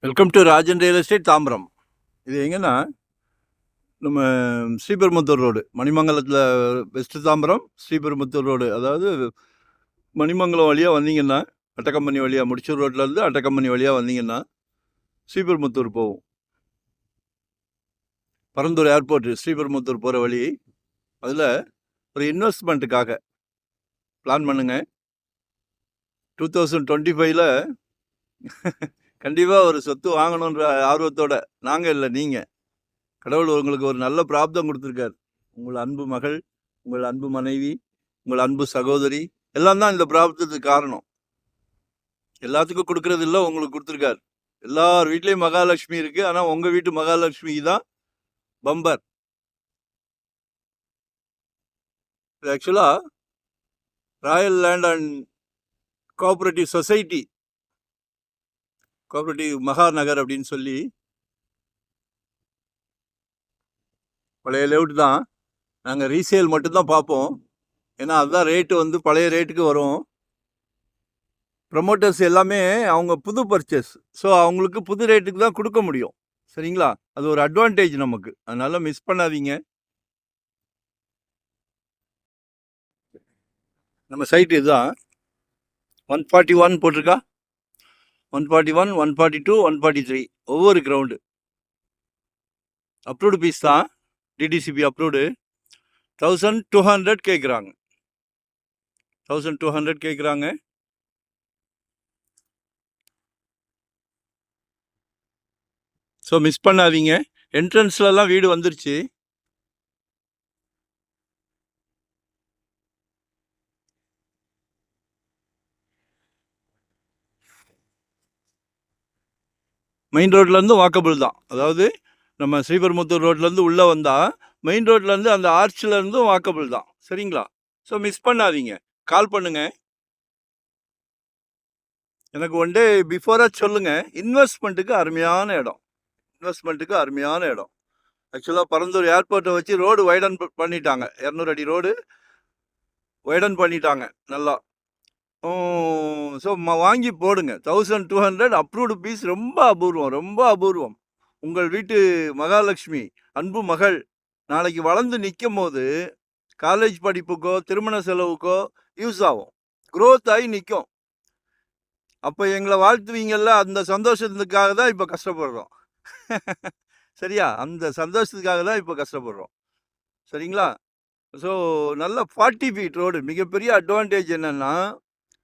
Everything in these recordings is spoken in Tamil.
Welcome to Rajan real estate Tambaram. இது எங்கன்னா நம்ம ஸ்ரீபெரும்புத்தூர் ரோடு, மணிமங்கலத்தில் வெஸ்ட் தாம்பரம் ஸ்ரீபெரும்புத்தூர் ரோடு. அதாவது மணிமங்கலம் வழியாக வந்தீங்கன்னா, அட்டக்கம்பனி வழியாக முடிச்சூர் ரோட்லேருந்து அட்டக்கம்பனி வழியாக வந்தீங்கன்னா ஸ்ரீபெரும்புத்தூர் போகும். பரந்தூர் ஏர்போர்ட்டு ஸ்ரீபெரும்புத்தூர் போகிற வழி. அதில் ஒரு இன்வெஸ்ட்மெண்ட்டுக்காக பிளான் பண்ணுங்க. 2025 கண்டிப்பாக ஒரு சொத்து வாங்கணுன்ற ஆர்வத்தோட நாங்கள் இல்லை, நீங்கள். கடவுள் உங்களுக்கு ஒரு நல்ல பிராப்தம் கொடுத்துருக்கார். உங்கள் அன்பு மகள், உங்கள் அன்பு மனைவி, உங்கள் அன்பு சகோதரி எல்லாம் தான் இந்த பிராப்தத்துக்கு காரணம். எல்லாத்துக்கும் கொடுக்கறது இல்லை, உங்களுக்கு கொடுத்துருக்கார். எல்லார் வீட்லேயும் மகாலட்சுமி இருக்குது, ஆனால் உங்கள் வீட்டு மகாலட்சுமி தான் பம்பர். இது ஆக்சுவலாக Royal land and cooperative society, cooperative Mahanagar அப்படின்னு சொல்லி பழைய லேஅவுட் தான். நாங்கள் ரீசேல் மட்டும்தான் பார்ப்போம், ஏன்னா அதுதான் ரேட்டு வந்து பழைய ரேட்டுக்கு வரும். ப்ரமோட்டர்ஸ் எல்லாமே அவங்க புது பர்ச்சேஸ், ஸோ அவங்களுக்கு புது ரேட்டுக்கு தான் கொடுக்க முடியும். சரிங்களா? அது ஒரு அட்வான்டேஜ் நமக்கு, அதனால மிஸ் பண்ணாதீங்க. நம்ம சைட்டு இதுதான். 141 போட்டிருக்கா, 141, 142, 143 ஒவ்வொரு கிரவுண்டு அப்ரூவ்டு பீஸ் தான். DTCP approved. 1200 கேட்குறாங்க, 1200 கேட்குறாங்க. ஸோ மிஸ் பண்ணாதீங்க. என்ட்ரன்ஸ்லலாம் வீடு வந்துருச்சு. மெயின் ரோட்லேருந்து வாக்கபிள் தான். அதாவது நம்ம ஸ்ரீபெரும்புத்தூர் ரோட்லேருந்து உள்ளே வந்தால் மெயின் ரோட்லேருந்து அந்த ஆர்ச்சிலேருந்தும் வாக்கபிள் தான். சரிங்களா? ஸோ மிஸ் பண்ணாதீங்க, கால் பண்ணுங்கள். எனக்கு ஒன் டே பிஃபோராக சொல்லுங்கள். இன்வெஸ்ட்மெண்ட்டுக்கு அருமையான இடம், இன்வெஸ்ட்மெண்ட்டுக்கு அருமையான இடம். ஆக்சுவலாக பரந்தூர் ஏர்போர்ட்டை வச்சு ரோடு வைடன் பண்ணிட்டாங்க. 200 அடி ரோடு வைடன் பண்ணிட்டாங்க நல்லா. ஸோ வாங்கி போடுங்க. 1200 அப்ரூவ்டு பீஸ். ரொம்ப அபூர்வம், ரொம்ப அபூர்வம். உங்கள் வீட்டு மகாலட்சுமி, அன்பு மகள் நாளைக்கு வளர்ந்து நிற்கும் போது காலேஜ் படிப்புக்கோ திருமண செலவுக்கோ யூஸ் ஆகும், க்ரோத் ஆகி நிற்கும். அப்போ எங்களை வாழ்த்துவீங்கள்ல, அந்த சந்தோஷத்துக்காக தான் இப்போ கஷ்டப்படுறோம். சரியா? அந்த சந்தோஷத்துக்காக தான் இப்போ கஷ்டப்படுறோம். சரிங்களா? ஸோ நல்ல 40 ஃபீட் ரோடு. மிகப்பெரிய அட்வான்டேஜ் என்னென்னா,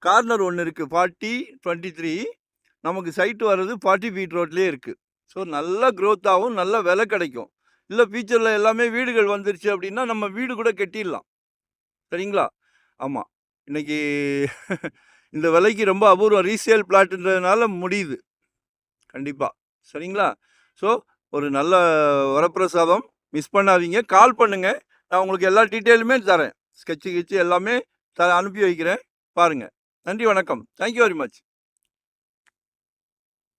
கார்னர் ஒன்று இருக்குது 40, 23. நமக்கு சைட்டு வர்றது 40 ஃபீட் ரோட்லேயே இருக்குது. ஸோ நல்ல க்ரோத் ஆகும், நல்ல விலை கிடைக்கும். இல்லை ஃபியூச்சரில் எல்லாமே வீடுகள் வந்துருச்சு அப்படின்னா நம்ம வீடு கூட கட்டிடலாம். சரிங்களா? ஆமாம், இன்றைக்கி இந்த விலைக்கு ரொம்ப அபூர்வம். ரீசேல் பிளாட்டுன்றதுனால முடியுது கண்டிப்பாக. சரிங்களா? ஸோ ஒரு நல்ல வரப்பிரசாதம், மிஸ் பண்ணாதீங்க. கால் பண்ணுங்கள், நான் உங்களுக்கு எல்லா டீட்டெயிலுமே தரேன். ஸ்கெட்சு கிட்சு எல்லாமே அனுப்பி வைக்கிறேன், பாருங்கள். நன்றி, வணக்கம். Thank you very much.